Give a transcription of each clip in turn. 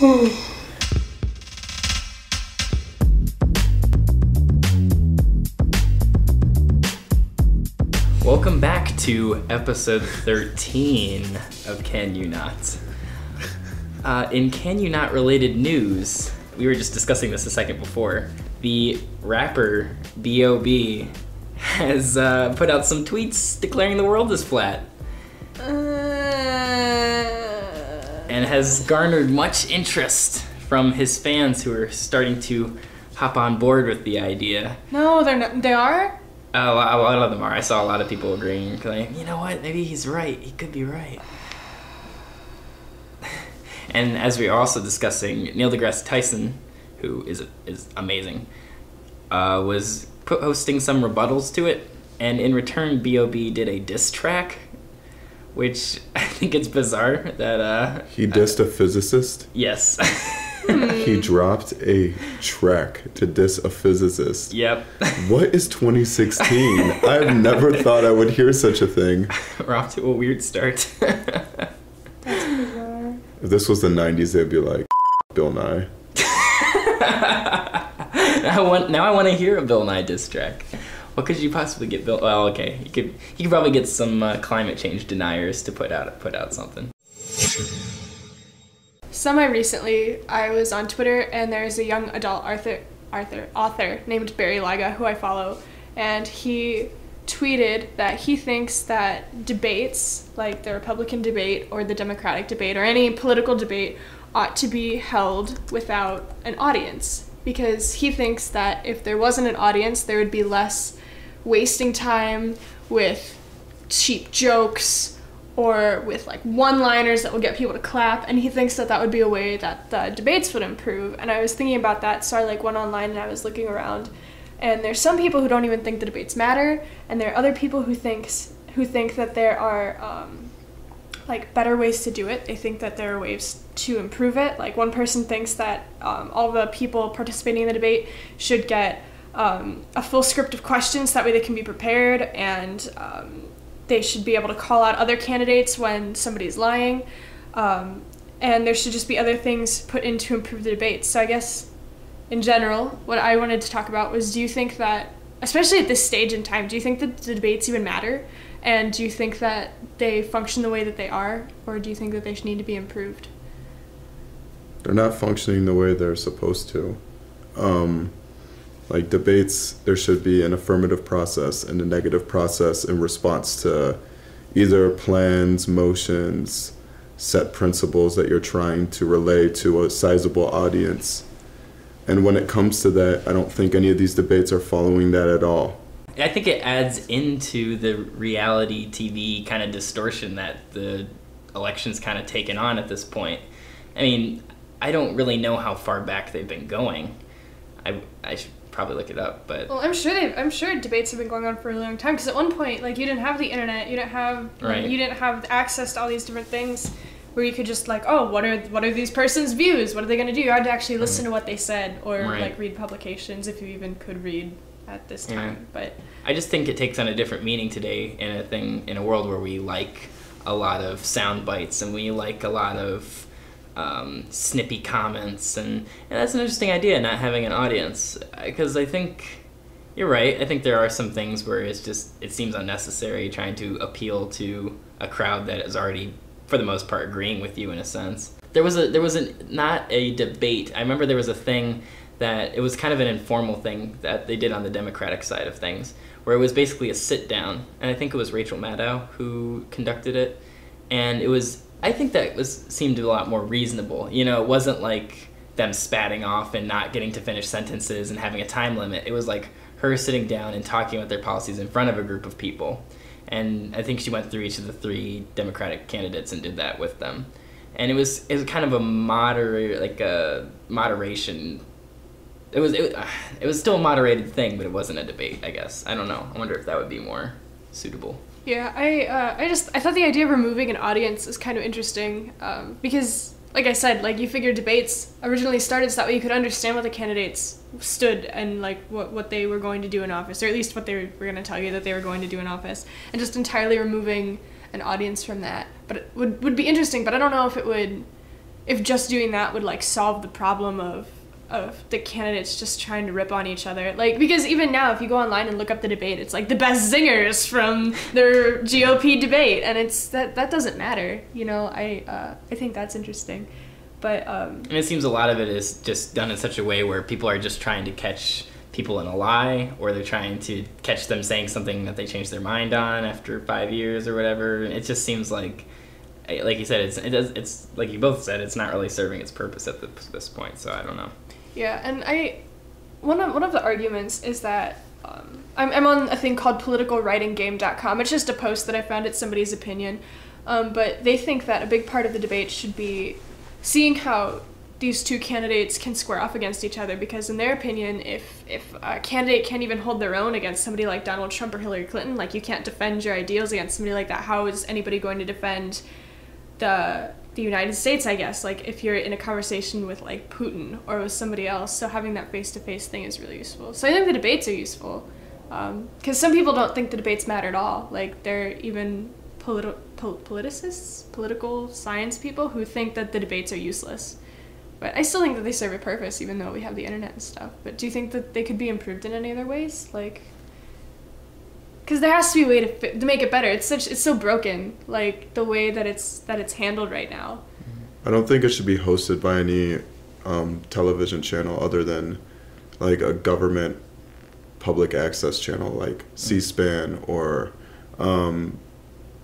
Welcome back to episode 13 of Can You Not? In Can You Not related news, we were just discussing this a second before, the rapper B.O.B. has put out some tweets declaring the world is flat. And has garnered much interest from his fans who are starting to hop on board with the idea. No, they're not. They are? A lot of them are. I saw a lot of people agreeing, like, you know what, maybe he's right. He could be right. And as we are also discussing, Neil deGrasse Tyson, who is amazing, was posting some rebuttals to it, and in return, B.O.B. did a diss track, which I think it's bizarre that... he dissed a physicist? Yes. He dropped a track to diss a physicist. Yep. What is 2016? I've never thought I would hear such a thing. We're off to a weird start. That's bizarre. If this was the 90s, they'd be like, Bill Nye. Now I want to hear a Bill Nye diss track. What could you possibly get Bill? Well, okay, you could probably get some climate change deniers to put out something. Semi-recently, I was on Twitter, and there's a young adult author named Barry Laga, who I follow, and he tweeted that he thinks that debates, like the Republican debate or the Democratic debate or any political debate, ought to be held without an audience, because he thinks that if there wasn't an audience, there would be less wasting time with cheap jokes or with like one-liners that will get people to clap, and he thinks that that would be a way that the debates would improve. And I was thinking about that, so I went online and I was looking around, and there's some people who don't even think the debates matter, and there are other people who think that there are better ways to do it. They think that there are ways to improve it. Like, one person thinks that all the people participating in the debate should get a full script of questions, that way they can be prepared, and they should be able to call out other candidates when somebody's lying, and there should just be other things put in to improve the debates. So I guess, in general, what I wanted to talk about was, do you think that, especially at this stage in time, do you think that the debates even matter? And do you think that they function the way that they are, or do you think that they should need to be improved? They're not functioning the way they're supposed to. Like debates, there should be an affirmative process and a negative process in response to either plans, motions, set principles that you're trying to relay to a sizable audience. And when it comes to that, I don't think any of these debates are following that at all. I think it adds into the reality TV kind of distortion that the election's kind of taken on at this point. I mean, I don't really know how far back they've been going. I should probably look it up, but... Well, I'm sure debates have been going on for a long time, because at one point, you didn't have the internet, you didn't have access to all these different things where you could just what are these person's views? What are they going to do? You had to actually listen to what they said, or read publications, if you even could read at this time. Yeah. But I just think it takes on a different meaning today in a world where we like a lot of sound bites and we like a lot of snippy comments, and that's an interesting idea, not having an audience, because I think you're right. I think there are some things where it seems unnecessary trying to appeal to a crowd that is already, for the most part, agreeing with you in a sense. There was not a debate. I remember there was a thing that it was kind of an informal thing that they did on the Democratic side of things, where it was basically a sit down, and I think it was Rachel Maddow who conducted it, and I think that seemed a lot more reasonable. You know, it wasn't like them spatting off and not getting to finish sentences and having a time limit. It was like her sitting down and talking about their policies in front of a group of people. And I think she went through each of the 3 Democratic candidates and did that with them. And it was kind of a moderation. It was still a moderated thing, but it wasn't a debate, I guess. I don't know. I wonder if that would be more suitable. Yeah, I thought the idea of removing an audience is kind of interesting, because, like I said, you figure debates originally started so that way you could understand what the candidates stood and what they were going to do in office, or at least what they were going to tell you that they were going to do in office, and just entirely removing an audience from that. But it would be interesting, but I don't know if it would if just doing that would like solve the problem of the candidates just trying to rip on each other. Like, because even now, if you go online and look up the debate, it's like the best zingers from their GOP debate, and it's that doesn't matter. You know, I think that's interesting, but and it seems a lot of it is just done in such a way where people are just trying to catch people in a lie, or they're trying to catch them saying something that they changed their mind on after 5 years or whatever. It just seems like you said, it's like you both said, it's not really serving its purpose at this point. So I don't know. Yeah, and one of the arguments is that I'm on a thing called politicalwritinggame.com. It's just a post that I found. It's somebody's opinion, but they think that a big part of the debate should be seeing how these two candidates can square off against each other, because in their opinion, if a candidate can't even hold their own against somebody like Donald Trump or Hillary Clinton, like you can't defend your ideals against somebody like that, how is anybody going to defend the United States, I guess, like if you're in a conversation with like Putin or with somebody else? So having that face-to-face thing is really useful. So I think the debates are useful, because some people don't think the debates matter at all. Like there are even politicists, political science people who think that the debates are useless. But I still think that they serve a purpose, even though we have the internet and stuff. But do you think that they could be improved in any other ways? Like, because there has to be a way to make it better. It's so broken, like the way that it's handled right now. I don't think it should be hosted by any television channel other than like a government public access channel like C.SPAN or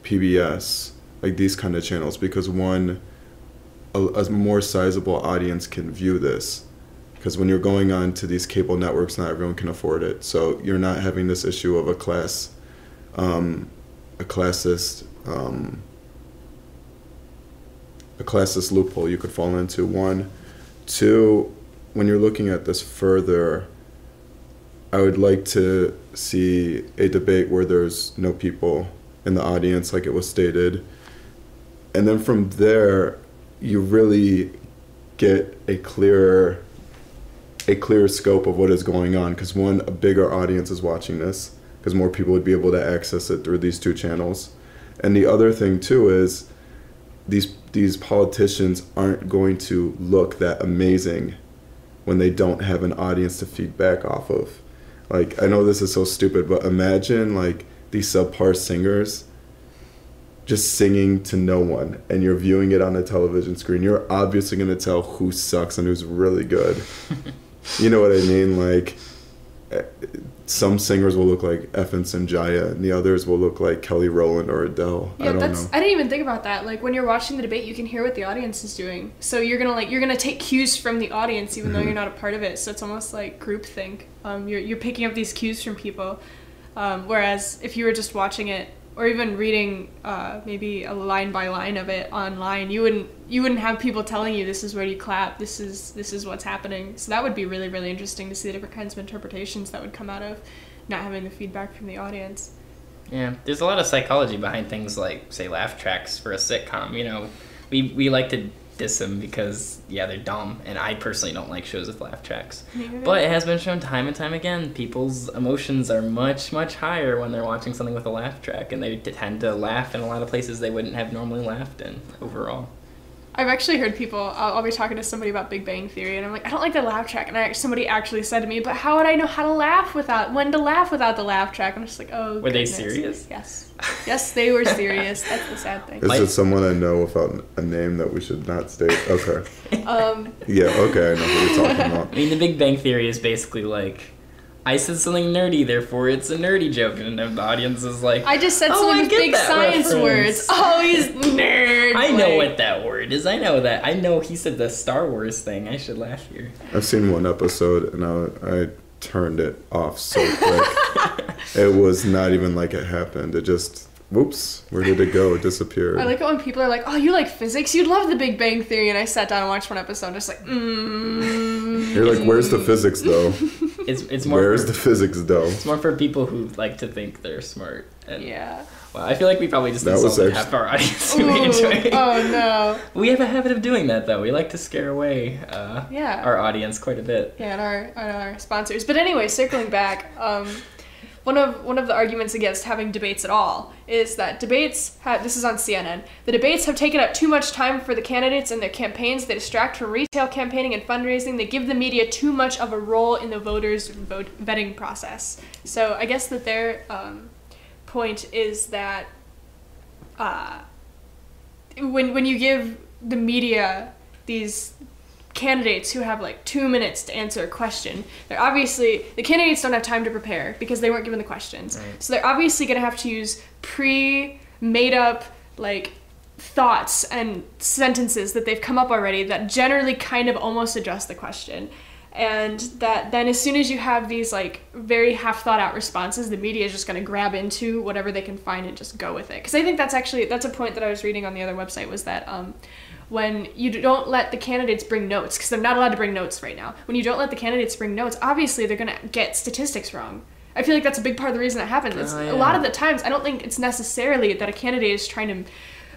PBS, like these kind of channels, because one, a more sizable audience can view this, because when you're going on to these cable networks, not everyone can afford it. So you're not having this issue of a classist loophole you could fall into. One. Two, when you're looking at this further, I would like to see a debate where there's no people in the audience, like it was stated. And then from there, you really get a clearer scope of what is going on, because one, a bigger audience is watching this, because more people would be able to access it through these two channels. And the other thing too is these politicians aren't going to look that amazing when they don't have an audience to feed back off of. Like, I know this is so stupid, but imagine like these subpar singers just singing to no one, and you're viewing it on a television screen. You're obviously going to tell who sucks and who's really good. You know what I mean? Like, some singers will look like Effin Sanjaya, and the others will look like Kelly Rowland or Adele. Yeah, I don't know. I didn't even think about that. Like, when you're watching the debate, you can hear what the audience is doing. So you're gonna take cues from the audience, even though you're not a part of it. So it's almost like groupthink. You're picking up these cues from people. Whereas if you were just watching it, or even reading maybe a line by line of it online, you wouldn't have people telling you this is where you clap, this is what's happening. So that would be really, really interesting to see the different kinds of interpretations that would come out of not having the feedback from the audience. Yeah, there's a lot of psychology behind things like, say, laugh tracks for a sitcom. You know, we like to diss them because, yeah, they're dumb, and I personally don't like shows with laugh tracks. But it has been shown time and time again, people's emotions are much, much higher when they're watching something with a laugh track, and they tend to laugh in a lot of places they wouldn't have normally laughed in overall. I've actually heard people, I'll be talking to somebody about Big Bang Theory, and I'm like, I don't like the laugh track, and somebody actually said to me, but how would I know when to laugh without the laugh track? I'm just like, oh, Were they serious? Yes. Yes, they were serious. That's the sad thing. Is it someone I know without a name that we should not state? Okay. Yeah, okay, I know what you're talking about. I mean, the Big Bang Theory is basically like, I said something nerdy, therefore it's a nerdy joke, and the audience is like, I just said something with big science words. Oh, he's nerd. I know what that word is. I know that. I know he said the Star Wars thing. I should laugh here. I've seen one episode, and I turned it off so quick. It was not even like it happened. It just, whoops, where did it go? It disappeared. I like it when people are like, oh, you like physics? You'd love the Big Bang Theory. And I sat down and watched one episode, just like, You're like, where's the physics, though? It's more. Where's the physics, though? It's more for people who like to think they're smart. And, yeah. Well, I feel like we probably just insulted half our audience who we enjoy. Oh, no. We have a habit of doing that, though. We like to scare away our audience quite a bit. Yeah, and our sponsors. But anyway, circling back, well, one of the arguments against having debates at all is that this is on CNN, the debates have taken up too much time for the candidates and their campaigns. They distract from retail campaigning and fundraising. They give the media too much of a role in the voters' vetting process. So I guess that their point is that when you give the media these candidates who have like 2 minutes to answer a question, they're obviously, the candidates don't have time to prepare because they weren't given the questions. Right. So they're obviously going to have to use pre-made up like thoughts and sentences that they've come up already that generally kind of almost address the question. And that then as soon as you have these like very half thought out responses, the media is just going to grab into whatever they can find and just go with it. Because I think that's a point that I was reading on the other website, was that when you don't let the candidates bring notes, because they're not allowed to bring notes right now, when you don't let the candidates bring notes, obviously they're going to get statistics wrong. I feel like that's a big part of the reason that happens. A lot of the times, I don't think it's necessarily that a candidate is trying to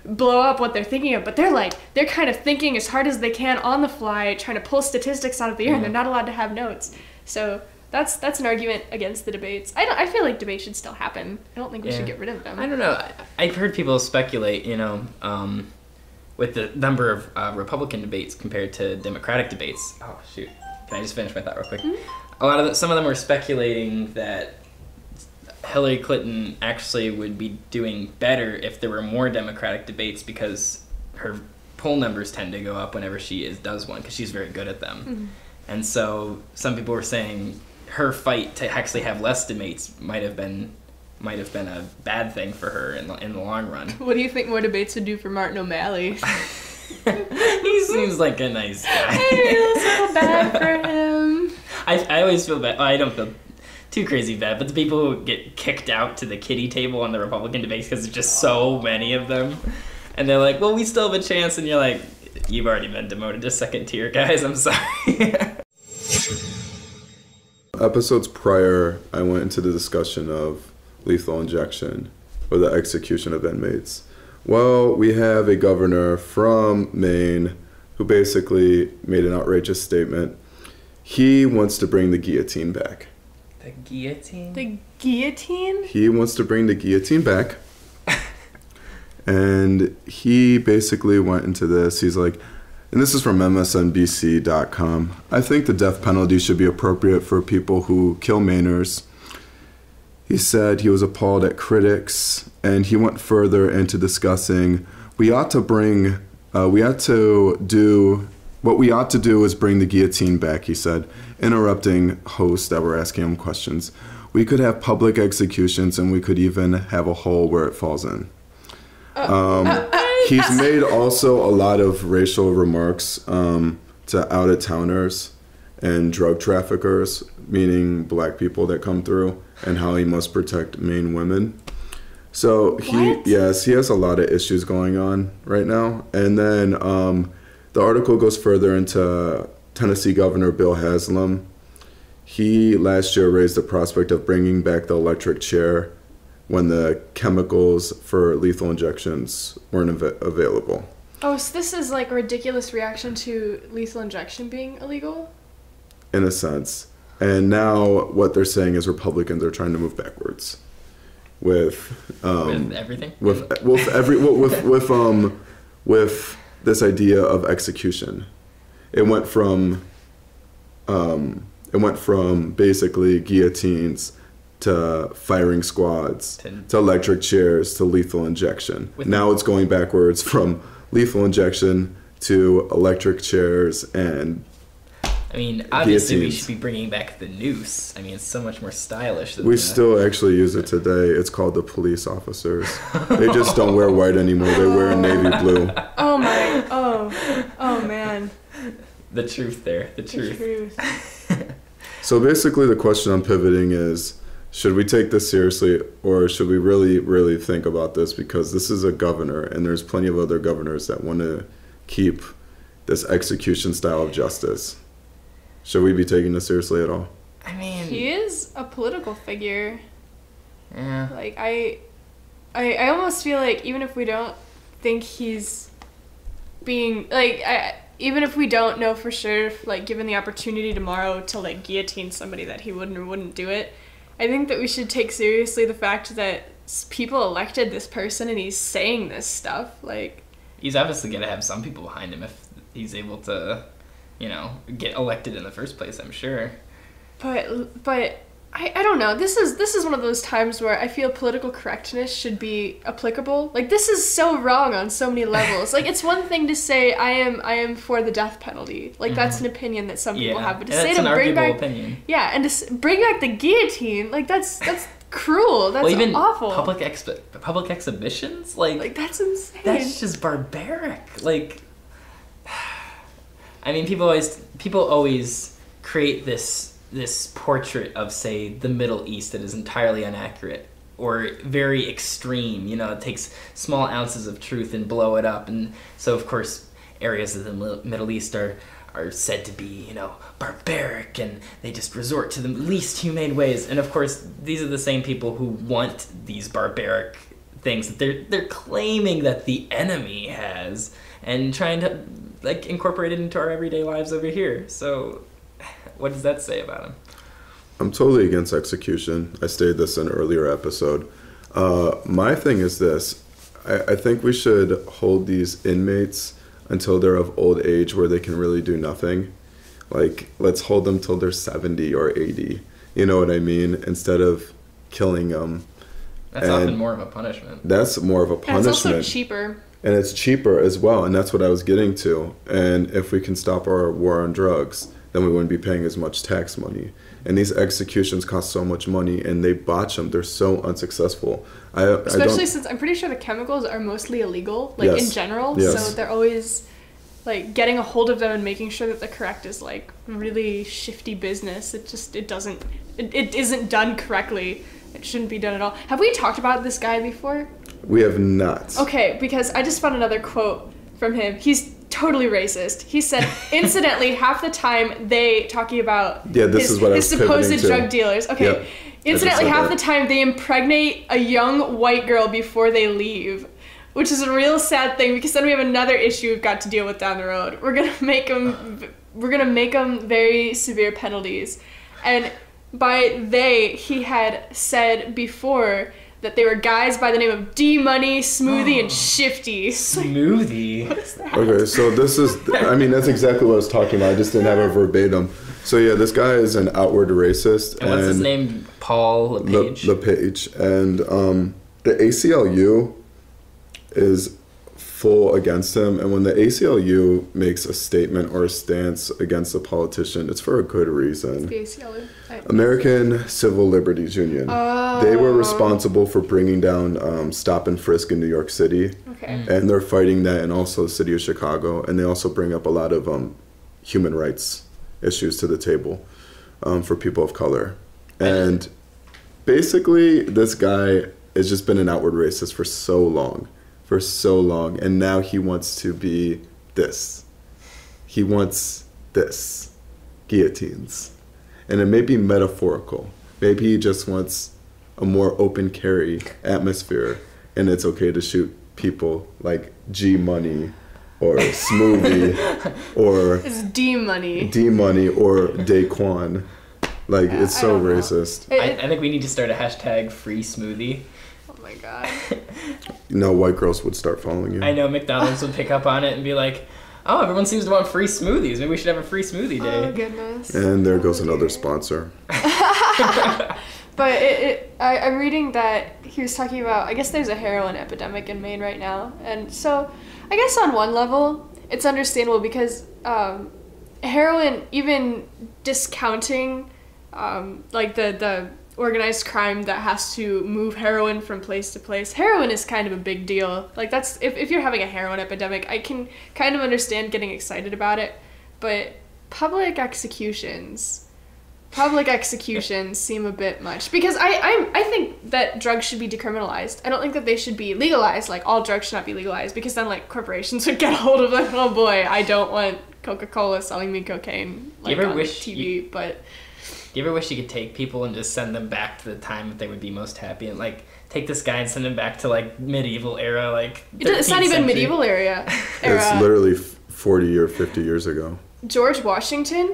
blow up what they're thinking of, but they're kind of thinking as hard as they can on the fly, trying to pull statistics out of the air, and they're not allowed to have notes. So that's an argument against the debates. I feel like debates should still happen. I don't think we should get rid of them. I don't know. I've heard people speculate, with the number of Republican debates compared to Democratic debates. Oh, shoot. Can I just finish my thought real quick? Mm-hmm. Some of them were speculating that Hillary Clinton actually would be doing better if there were more Democratic debates, because her poll numbers tend to go up whenever she does one, because she's very good at them. Mm-hmm. And so some people were saying her fight to actually have less debates might have been a bad thing for her in the long run. What do you think more debates would do for Martin O'Malley? He seems like a nice guy. I feel so bad for him. I always feel bad. Well, I don't feel too crazy bad, but the people who get kicked out to the kiddie table on the Republican debates because there's just so many of them, and they're like, well, we still have a chance, and you're like, you've already been demoted to second tier, guys. I'm sorry. Episodes prior, I went into the discussion of lethal injection or the execution of inmates. Well, we have a governor from Maine who basically made an outrageous statement. He wants to bring the guillotine back. The guillotine? The guillotine? He wants to bring the guillotine back. And he basically went into this. He's like, and this is from MSNBC.com. I think the death penalty should be appropriate for people who kill Mainers. He said he was appalled at critics, and he went further into discussing what we ought to do is bring the guillotine back, he said, interrupting hosts that were asking him questions. We could have public executions, and we could even have a hole where it falls in. He's made also a lot of racial remarks to out-of-towners and drug traffickers, meaning black people that come through, and how he must protect Maine women. So he has a lot of issues going on right now. And then the article goes further into Tennessee Governor Bill Haslam. He last year raised the prospect of bringing back the electric chair when the chemicals for lethal injections weren't available. Oh, so this is like a ridiculous reaction to lethal injection being illegal? In a sense. And now what they're saying is Republicans are trying to move backwards with everything? With this idea of execution. It went from basically guillotines to firing squads, to electric chairs, to lethal injection. Now it's going backwards from lethal injection to electric chairs and I mean, obviously we should be bringing back the noose. I mean, it's so much more stylish. We still actually use it today. It's called the police officers. They just don't wear white anymore. They wear navy blue. Oh man. The truth there. The truth. So basically the question I'm pivoting is, should we take this seriously, or should we really, really think about this? Because this is a governor, and there's plenty of other governors that want to keep this execution style of justice. Should we be taking this seriously at all? I mean, he is a political figure. Yeah. Like I almost feel like even if we don't think he's being even if we don't know for sure, if, like given the opportunity tomorrow to like guillotine somebody, that he wouldn't do it. I think that we should take seriously the fact that people elected this person and he's saying this stuff. Like, he's obviously going to have some people behind him if he's able to, get elected in the first place, I'm sure. But I don't know. This is one of those times where I feel political correctness should be applicable. Like, this is so wrong on so many levels. Like, it's one thing to say I am for the death penalty. Like, that's an opinion that some people have. But to say to bring back opinion. Yeah, and to bring back the guillotine, like that's cruel. That's even awful. Public exhibitions, like that's insane. That's just barbaric. Like, I mean, people always create this portrait of, say, the Middle East that is entirely inaccurate or very extreme. It takes small ounces of truth and blow it up. And so, of course, areas of the Middle East are said to be, barbaric, and they just resort to the least humane ways. And, of course, these are the same people who want these barbaric things that they're claiming that the enemy has and trying to, like, incorporate it into our everyday lives over here. So what does that say about him? I'm totally against execution. I stated this in an earlier episode. My thing is this. I think we should hold these inmates until they're of old age where they can really do nothing. Like, let's hold them till they're 70 or 80. You know what I mean? Instead of killing them. That's often more of a punishment. That's more of a punishment. And it's also cheaper. And it's cheaper as well. And that's what I was getting to. And if we can stop our war on drugs, then we wouldn't be paying as much tax money. And these executions cost so much money, and they botch them. They're so unsuccessful. Especially since I'm pretty sure the chemicals are mostly illegal, like, in general. Yes. So they're always, like, getting a hold of them and making sure that they're correct is, like, really shifty business. It isn't done correctly. It shouldn't be done at all. Have we talked about this guy before? We have not. Okay, because I just found another quote from him. He's totally racist. He said, incidentally, half the time they talking about his supposed drug dealers. Okay. Yep. Incidentally, half the time they impregnate a young white girl before they leave, which is a real sad thing because then we have another issue we've got to deal with down the road. We're gonna make them very severe penalties, and by they he had said before that they were guys by the name of D-Money, Smoothie, and Shifty. Smoothie? What is that? Okay, so this is, that's exactly what I was talking about. I just didn't have it verbatim. So yeah, this guy is an outward racist. And what's his name? Paul LePage? LePage. And the ACLU is full against him. And when the ACLU makes a statement or a stance against a politician, it's for a good reason. It's the ACLU? American Civil Liberties Union. Oh. They were responsible for bringing down stop and frisk in New York City. Okay. And they're fighting that in also the city of Chicago. And they also bring up a lot of human rights issues to the table for people of color. And basically, this guy has just been an outward racist for so long. And now he wants to be this. He wants this. Guillotines. And it may be metaphorical. Maybe he just wants a more open carry atmosphere, and it's okay to shoot people like G-Money or Smoothie or it's D-Money or Daquan. Like, it's so racist. I think we need to start a hashtag free smoothie. Oh my god. White girls would start following you. I know McDonald's would pick up on it and be like, oh, everyone seems to want free smoothies. Maybe we should have a free smoothie day. Oh, goodness. And there goes another sponsor. But I'm reading that he was talking about, I guess there's a heroin epidemic in Maine right now. And so I guess on one level, it's understandable because heroin, even discounting like the organized crime that has to move heroin from place to place. Heroin is kind of a big deal. Like, that's if you're having a heroin epidemic, I can kind of understand getting excited about it, but public executions seem a bit much because I think that drugs should be decriminalized. I don't think that they should be legalized. Like, all drugs should not be legalized because then, like, corporations would get a hold of, like, oh boy, I don't want Coca-Cola selling me cocaine, like, on TV. But do you ever wish you could take people and just send them back to the time that they would be most happy, and, like, take this guy and send him back to, like, medieval era, like, it's not even century. medieval era. It's literally 40 or 50 years ago. George Washington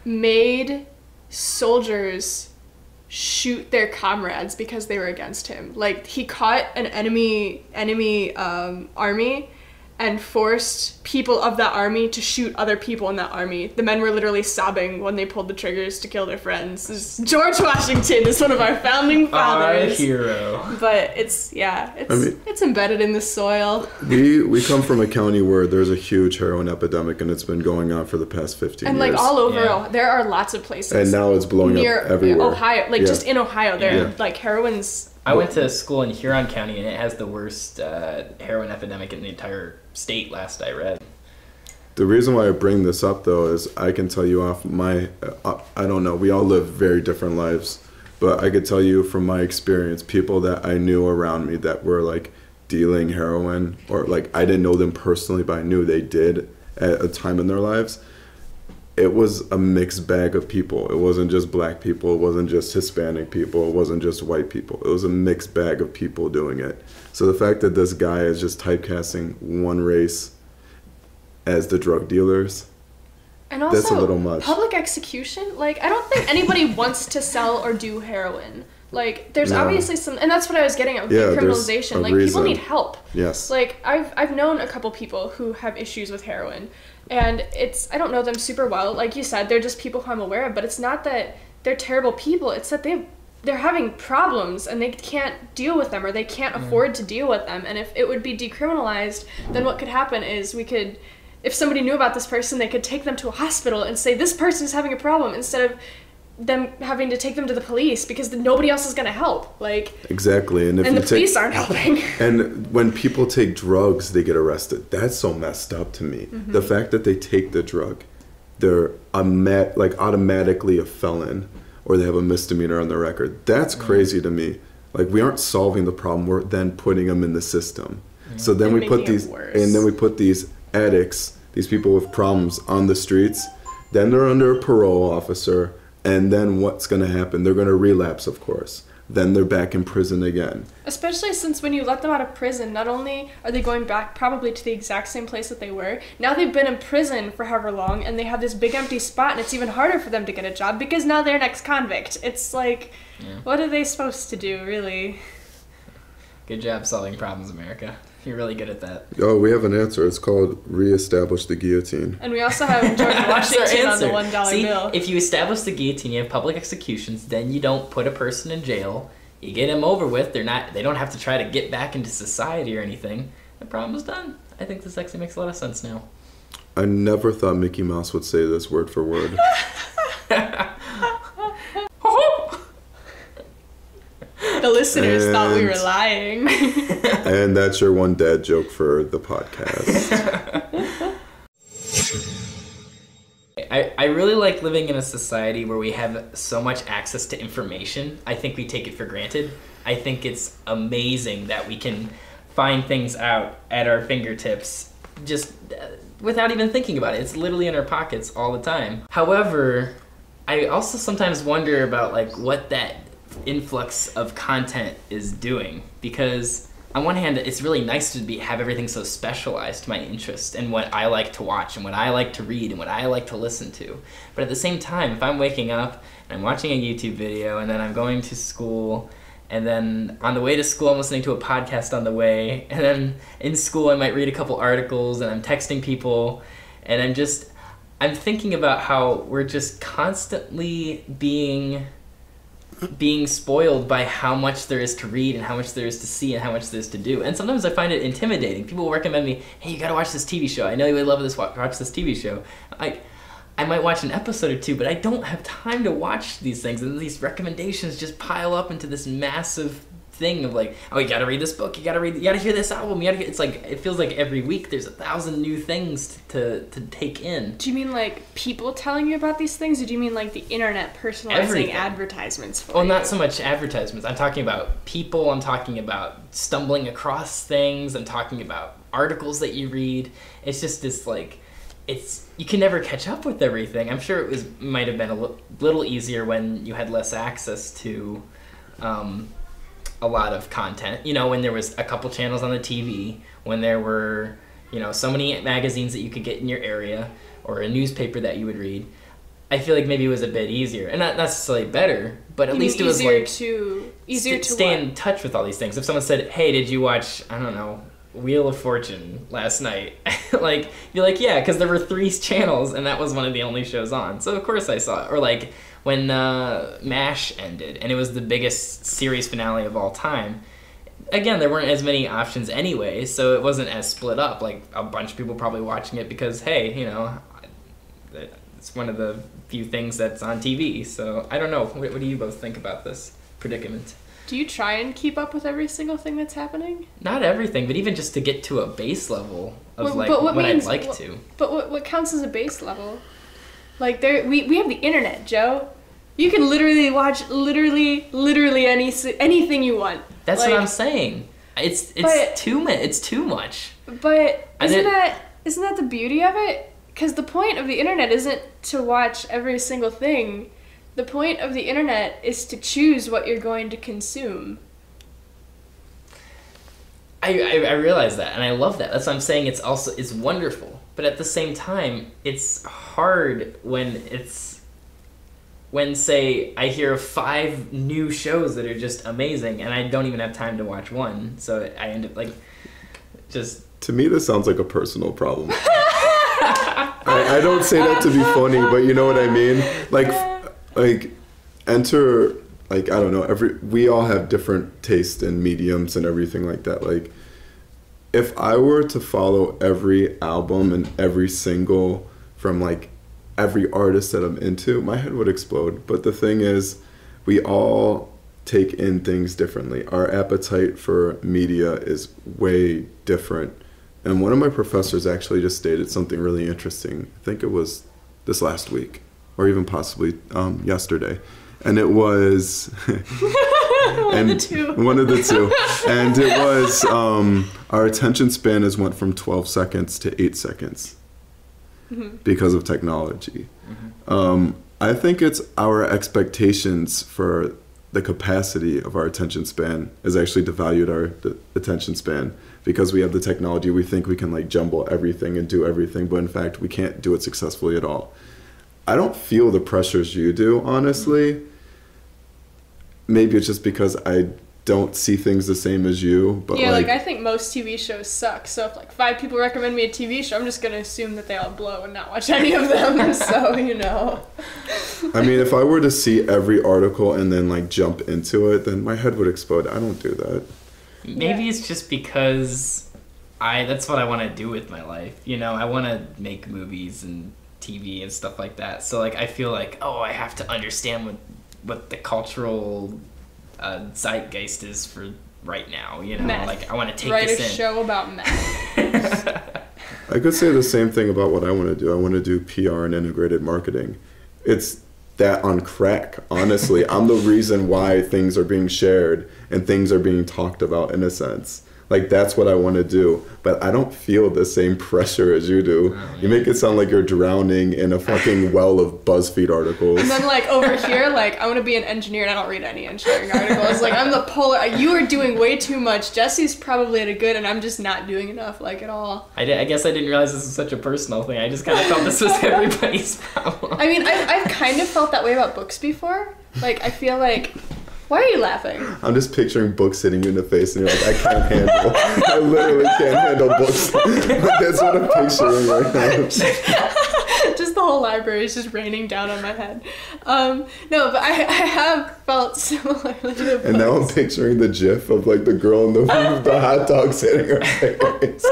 made soldiers shoot their comrades because they were against him. Like, he caught an enemy army and forced people of that army to shoot other people in that army. The men were literally sobbing when they pulled the triggers to kill their friends. George Washington is one of our founding fathers. Our hero. But it's embedded in the soil. We come from a county where there's a huge heroin epidemic, and it's been going on for the past 15 years. And like all over, there are lots of places. And now it's blowing up everywhere. Ohio, just in Ohio, like heroin's... I went to school in Huron County, and it has the worst heroin epidemic in the entire state, last I read. The reason why I bring this up, though, is I can tell you off my... I don't know. We all live very different lives. But I could tell you from my experience, people that I knew around me that were, like, dealing heroin, or, like, I didn't know them personally, but I knew they did at a time in their lives. It was a mixed bag of people. It wasn't just black people. It wasn't just Hispanic people. It wasn't just white people. It was a mixed bag of people doing it. So the fact that this guy is just typecasting one race as the drug dealers, and also, that's a little much. Public execution? Like, I don't think anybody wants to sell or do heroin. Like, there's obviously some, and that's what I was getting at with decriminalization. Like, people need help. Yes. Like, I've known a couple people who have issues with heroin, and I don't know them super well. Like you said, they're just people who I'm aware of, but it's not that they're terrible people. It's that they're having problems, and they can't deal with them, or they can't afford to deal with them. And if it would be decriminalized, then what could happen is if somebody knew about this person, they could take them to a hospital and say, this person is having a problem, instead of them having to take them to the police because nobody else is going to help. Like, exactly. And the police aren't helping. And when people take drugs, they get arrested. That's so messed up to me. Mm-hmm. The fact that they take the drug, they're automatically a felon, or they have a misdemeanor on their record. That's crazy to me. Like, we aren't solving the problem. We're then putting them in the system. So then we put these addicts, these people with problems, on the streets. Then they're under a parole officer. And then what's going to happen? They're going to relapse, of course. Then they're back in prison again. Especially since when you let them out of prison, not only are they going back probably to the exact same place that they were, now they've been in prison for however long, and they have this big empty spot, and it's even harder for them to get a job because now they're an ex-convict. It's like, what are they supposed to do, really? Good job solving problems, America. You're really good at that. Oh, we have an answer. It's called reestablish the guillotine. And we also have George Washington on the $1 bill. If you establish the guillotine, you have public executions, then you don't put a person in jail. You get them over with. They don't have to try to get back into society or anything. The problem is done. I think this actually makes a lot of sense now. I never thought Mickey Mouse would say this word for word. The listeners thought we were lying. And that's your one dad joke for the podcast. I really like living in a society where we have so much access to information. I think we take it for granted. I think it's amazing that we can find things out at our fingertips just without even thinking about it. It's literally in our pockets all the time. However, I also sometimes wonder about like what that influx of content is doing, because on one hand it's really nice to have everything so specialized to my interest and what I like to watch and what I like to read and what I like to listen to. But at the same time, if I'm waking up and I'm watching a YouTube video and then I'm going to school, and then on the way to school I'm listening to a podcast on the way, and then in school I might read a couple articles, and I'm texting people, and I'm thinking about how we're just constantly being spoiled by how much there is to read and how much there is to see and how much there is to do. And sometimes I find it intimidating. People will recommend me, hey, you gotta watch this TV show. I know you would love this. Watch this TV show. I might watch an episode or two, but I don't have time to watch these things. And these recommendations just pile up into this massive thing of like, oh, you gotta read this book, you gotta hear this album, it's like, it feels like every week there's 1,000 new things to take in. Do you mean like people telling you about these things, or do you mean like the internet personalizing advertisements for you? Not so much advertisements. I'm talking about people, I'm talking about stumbling across things, I'm talking about articles that you read. It's just this like, you can never catch up with everything. I'm sure it might have been a little easier when you had less access to a lot of content, when there was a couple channels on the TV, when there were, so many magazines that you could get in your area, or a newspaper that you would read. I feel like maybe it was a bit easier, and not necessarily better, but at least it was like easier to stay in touch with all these things. If someone said, "Hey, did you watch, I don't know, Wheel of Fortune last night?" Like, you're like, yeah, because there were 3 channels, and that was one of the only shows on. So of course I saw it. Or like when MASH ended, and it was the biggest series finale of all time. Again, there weren't as many options anyway, so it wasn't as split up. Like, a bunch of people probably watching it because, hey, you know, it's one of the few things that's on TV. So I don't know. What do you both think about this predicament? Do you try and keep up with every single thing that's happening? Not everything, but even just to get to a base level of what I'd like to. But what counts as a base level? Like, we have the internet, Joe. You can literally watch literally anything you want. That's what I'm saying. It's too much. But isn't that the beauty of it? Because the point of the internet isn't to watch every single thing. The point of the internet is to choose what you're going to consume. I realize that, and I love that. That's what I'm saying. It's wonderful, but at the same time, it's hard when say I hear of 5 new shows that are just amazing, and I don't even have time to watch one, so I end up like just. To me, this sounds like a personal problem. I don't say that to be funny, but you know what I mean. Like enter, like, I don't know, we all have different tastes and mediums and everything like that. Like, if I were to follow every album and every single from like every artist that I'm into, my head would explode. But the thing is, we all take in things differently. Our appetite for media is way different. And one of my professors actually just stated something really interesting. I think it was this last week, or even possibly yesterday. And it was one of the two. And it was our attention span has went from 12 seconds to 8 seconds because of technology. I think it's our expectations for the capacity of our attention span is actually devalued our attention span. Because we have the technology, we think we can like jumble everything and do everything, but in fact we can't do it successfully at all. I don't feel the pressures you do, honestly. Maybe it's just because I don't see things the same as you, but yeah, like I think most TV shows suck. So if like 5 people recommend me a TV show, I'm just gonna assume that they all blow and not watch any of them. So you know. I mean, if I were to see every article and then like jump into it, then my head would explode. I don't do that. Maybe it's just because that's what I want to do with my life. You know, I want to make movies and TV and stuff like that. So like I feel like, oh, I have to understand what the cultural zeitgeist is for right now. You know, meth. Like I want to take Write this a in. show about meth. I could say the same thing about what I want to do. I want to do PR and integrated marketing. It's that on crack, honestly. I'm the reason why things are being shared and things are being talked about in a sense. Like, that's what I want to do. But I don't feel the same pressure as you do. Oh, yeah. You make it sound like you're drowning in a fucking well of BuzzFeed articles. And then, like, over here, like, I want to be an engineer and I don't read any engineering articles. Like, I'm the polar... You are doing way too much. Jesse's probably at a good and I'm just not doing enough, like, at all. I guess I didn't realize this was such a personal thing. I just kind of felt this was everybody's problem. I mean, I've kind of felt that way about books before. Like, I feel like... Why are you laughing? I'm just picturing books hitting you in the face and you're like, I can't handle. I literally can't handle books. That's what I'm picturing right now. Just the whole library is just raining down on my head. No, but I have felt similarly to books. And now I'm picturing the gif of like the girl in the hot dogs hitting her face.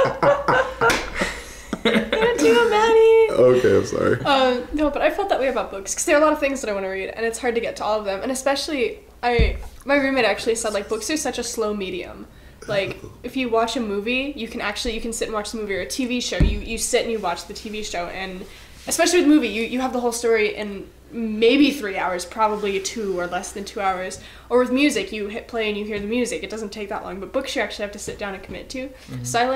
Okay, I'm sorry. No, but I felt that way about books because there are a lot of things that I want to read, and it's hard to get to all of them. And especially, my roommate actually said like books are such a slow medium. Like if you watch a movie, you can sit and watch the movie, or a TV show. You sit and you watch the TV show, and especially with movie, you have the whole story in maybe 3 hours, probably 2 or less than 2 hours. Or with music, you hit play and you hear the music. It doesn't take that long, but books you actually have to sit down and commit to. Mm-hmm. So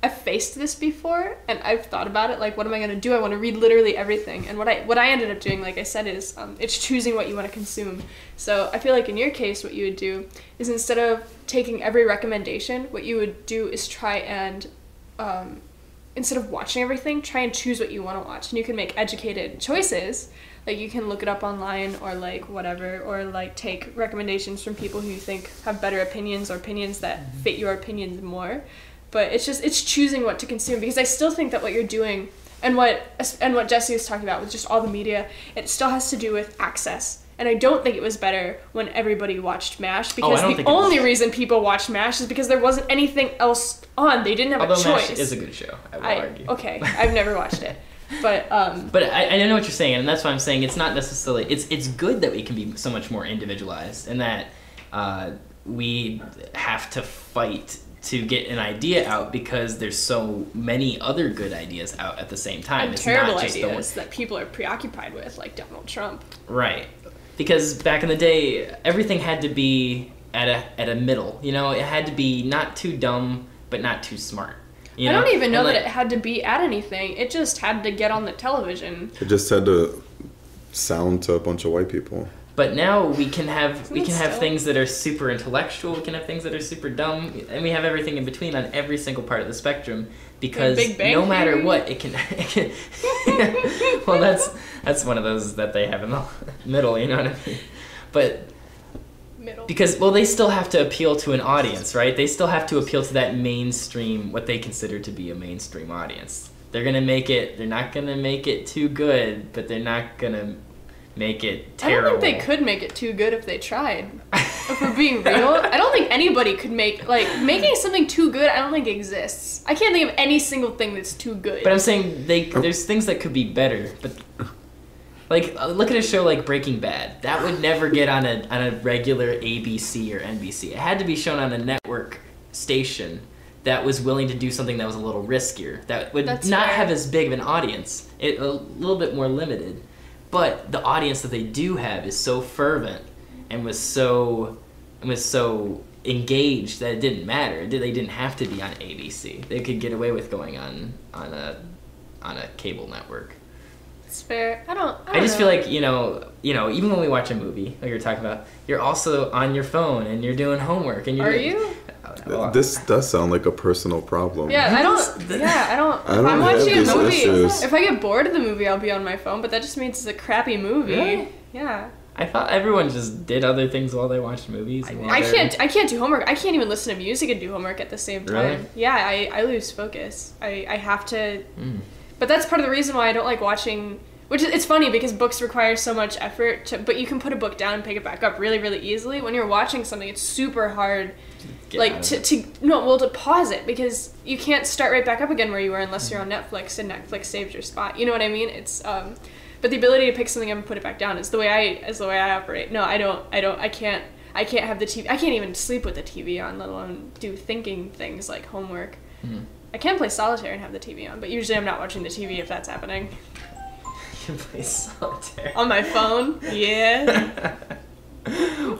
I've faced this before, and I've thought about it, like, what am I going to do? I want to read literally everything, and what I ended up doing, like I said, is it's choosing what you want to consume. So I feel like in your case, what you would do is instead of taking every recommendation, what you would do is try and instead of watching everything, try and choose what you want to watch. And you can make educated choices. Like, you can look it up online or, like, whatever, or, like, take recommendations from people who you think have better opinions or opinions that fit your opinions more. But it's choosing what to consume, because I still think that what you're doing and what Jesse was talking about with just all the media, it still has to do with access. And I don't think it was better when everybody watched MASH, because the only reason people watched MASH is because there wasn't anything else on. They didn't have a choice. Although MASH is a good show, I would argue. Okay, I've never watched it. But I know what you're saying, and that's why I'm saying it's not necessarily... It's good that we can be so much more individualized, and that we have to fight to get an idea out because there's so many other good ideas out at the same time. It's terrible not just ideas that people are preoccupied with, like Donald Trump. Right. Because back in the day, everything had to be at a middle. You know, it had to be not too dumb, but not too smart. You know? I don't even know that it had to be at anything. It just had to get on the television. It just had to sound to a bunch of white people. But now we can have things that are super intellectual. We can have things that are super dumb, and we have everything in between on every single part of the spectrum. Because no matter what, it can. Well, that's one of those that they have in the middle. You know what I mean? But because they still have to appeal to an audience, right? They still have to appeal to that mainstream, what they consider to be a mainstream audience. They're gonna make it. They're not gonna make it too good, but they're not gonna make it terrible. I don't think they could make it too good if they tried. If we're being real, I don't think anybody could making something too good. I don't think exists. I can't think of any single thing that's too good. But I'm saying there's things that could be better. But like, look at a show like Breaking Bad. That would never get on a regular ABC or NBC. It had to be shown on a network station that was willing to do something that was a little riskier. That would have as big of an audience. A little bit more limited. But the audience that they do have is so fervent and was so engaged that it didn't matter. They didn't have to be on ABC. They could get away with going on a cable network. It's fair. I just feel like, you know, even when we watch a movie, like you're talking about, you're also on your phone and you're doing homework and Are you? This does sound like a personal problem. Yeah, I don't. If I'm watching a movie, if I get bored of the movie, I'll be on my phone. But that just means it's a crappy movie. Really? Yeah. I thought everyone just did other things while they watched movies. I can't do homework. I can't even listen to music and do homework at the same time. Really? Yeah, I lose focus. I have to. But that's part of the reason why I don't like watching. It's funny because books require so much effort, but you can put a book down and pick it back up really, really easily. When you're watching something, it's super hard, to pause it, because you can't start right back up again where you were unless you're on Netflix and Netflix saves your spot. You know what I mean? It's but the ability to pick something up and put it back down is the way I operate. No, I can't have the TV. I can't even sleep with the TV on, let alone do thinking things like homework. I can play solitaire and have the TV on, but usually I'm not watching the TV if that's happening. Play solitaire on my phone. Yeah.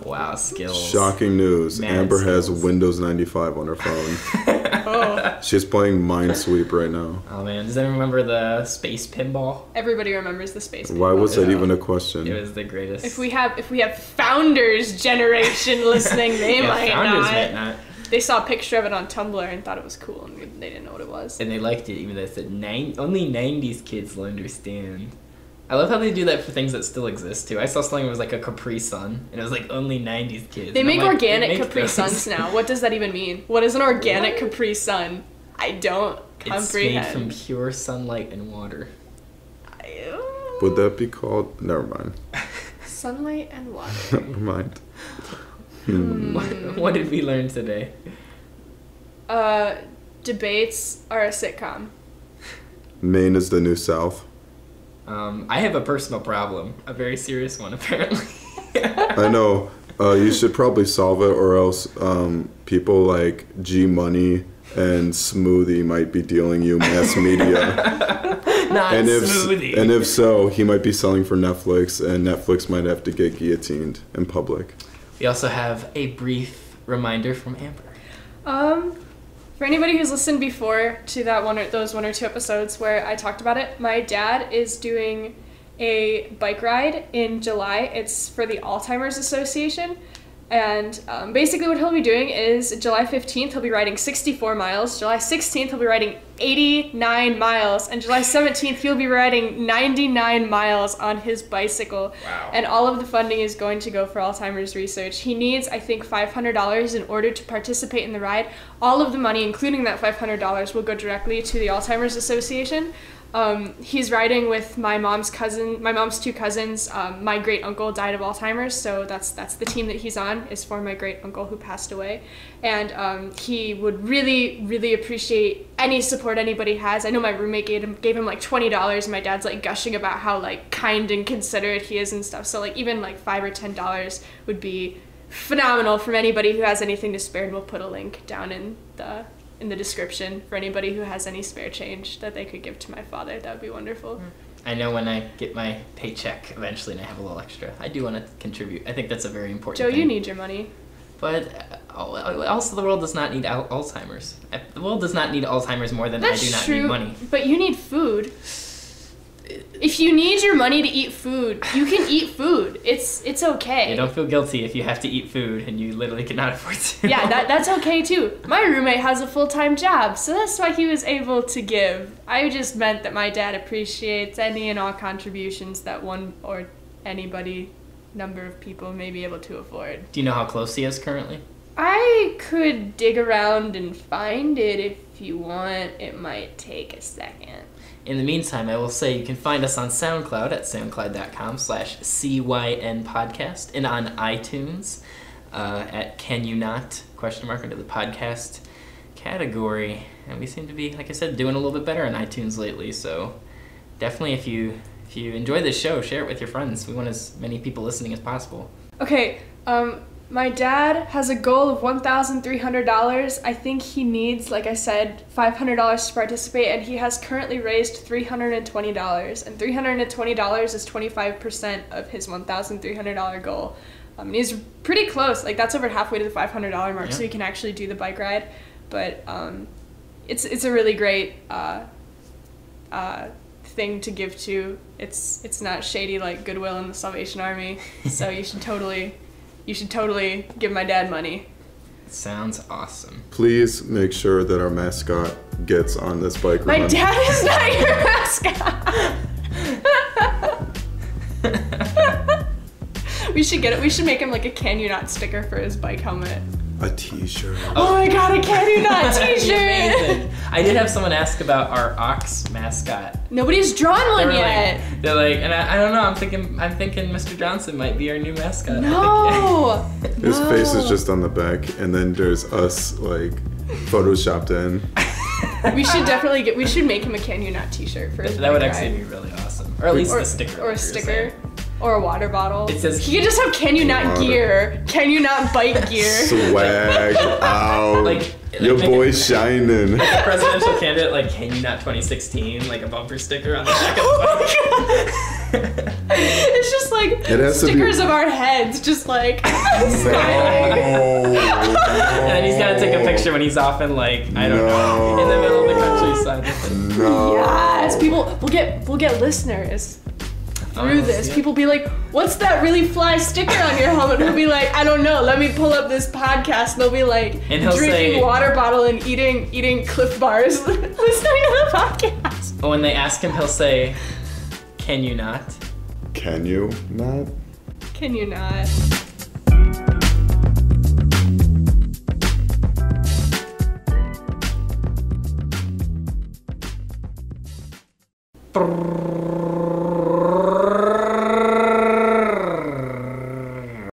Wow, skills. Shocking news. Amber skills. has Windows 95 on her phone. She's playing Minesweep right now. Oh man, does anyone remember the space pinball? Everybody remembers the space pinball. Why was that even a question? It was the greatest. If we have Founders generation listening, they might not. They saw a picture of it on Tumblr and thought it was cool, and they didn't know what it was. And they liked it, even though it said only 90s kids will understand. I love how they do that for things that still exist, too. I saw something that was like a Capri Sun, and it was like only 90s kids. They make organic Capri Suns now. What does that even mean? What is an organic Capri Sun? I don't comprehend. It's made from pure sunlight and water. Would that be called... Never mind. Sunlight and water. Never mind. What did we learn today? Debates are a sitcom. Maine is the new South. I have a personal problem. A very serious one, apparently. I know. You should probably solve it, or else people like G Money and Smoothie might be dealing you mass media. Smoothie. And if so, he might be selling for Netflix, and Netflix might have to get guillotined in public. We also have a brief reminder from Amber. For anybody who's listened before to those one or two episodes where I talked about it, my dad is doing a bike ride in July. It's for the Alzheimer's Association. And basically what he'll be doing is July 15th, he'll be riding 64 miles. July 16th, he'll be riding 89 miles. And July 17th, he'll be riding 99 miles on his bicycle. Wow. And all of the funding is going to go for Alzheimer's research. He needs, I think, $500 in order to participate in the ride. All of the money, including that $500, will go directly to the Alzheimer's Association. He's riding with my mom's two cousins. My great uncle died of Alzheimer's, so that's the team that he's on, is for my great uncle who passed away. And he would really, really appreciate any support anybody has. I know my roommate gave him like $20, and my dad's like gushing about how like kind and considerate he is and stuff. So like even like $5 or $10 would be phenomenal from anybody who has anything to spare, and we'll put a link down in the description for anybody who has any spare change that they could give to my father. That would be wonderful. I know when I get my paycheck eventually and I have a little extra, I do want to contribute. I think that's a very important Joe, thing. you need your money. But also the world does not need Alzheimer's. The world does not need Alzheimer's more than That's I do not true, need money. But you need food. If you need your money to eat food, you can eat food. It's okay. You don't feel guilty if you have to eat food and you literally cannot afford to. Yeah, that's okay too. My roommate has a full-time job, so that's why he was able to give. I just meant that my dad appreciates any and all contributions that one or anybody, number of people may be able to afford. Do you know how close he is currently? I could dig around and find it if you want. It might take a second. In the meantime, I will say you can find us on SoundCloud at soundcloud.com/CYN podcast and on iTunes at Can You Not? Under the podcast category. And we seem to be, like I said, doing a little bit better on iTunes lately. So definitely if you enjoy this show, share it with your friends. We want as many people listening as possible. Okay, my dad has a goal of $1,300. I think he needs, like I said, $500 to participate, and he has currently raised $320. And $320 is 25% of his $1,300 goal. And he's pretty close. Like, that's over halfway to the $500 mark, Yeah. so he can actually do the bike ride. But it's a really great thing to give to. It's not shady like Goodwill and the Salvation Army. So you should totally give my dad money. Sounds awesome. Please make sure that our mascot gets on this bike ride. My dad is not your mascot. We should get it. We should make him like a Can You Not sticker for his bike helmet. A t-shirt. Oh my god, a Can You Not t-shirt! Amazing. I did have someone ask about our ox mascot. Nobody's drawn one yet. They're like, and I don't know. I'm thinking Mr. Johnson might be our new mascot. No. His face is just on the back, and then there's us like photoshopped in. We should make him a Can You Not t-shirt for his That would bike actually ride. be really awesome. Or at least a sticker. Or a sticker. Or a water bottle. It says he could just have Can You Not water. gear. Can You Not bike gear. Swag out. Like Your make boy's shining. a presidential candidate, like Can You Not 2016, like a bumper sticker on the back of the bike. It's just like It has to be- stickers of our heads, just like smiling. And then he's gotta take a picture when he's off in like, I don't know, in the middle of the countryside. No. Yes, we'll get listeners through this. Yeah. People be like, "What's that really fly sticker on your helmet?" We'll be like, "I don't know. Let me pull up this podcast." And they'll be like, And he'll drinking say- water bottle and eating Cliff Bars, listening to the podcast. But when they ask him, he'll say, "Can you not?" Can you not? Can you not? Brrr.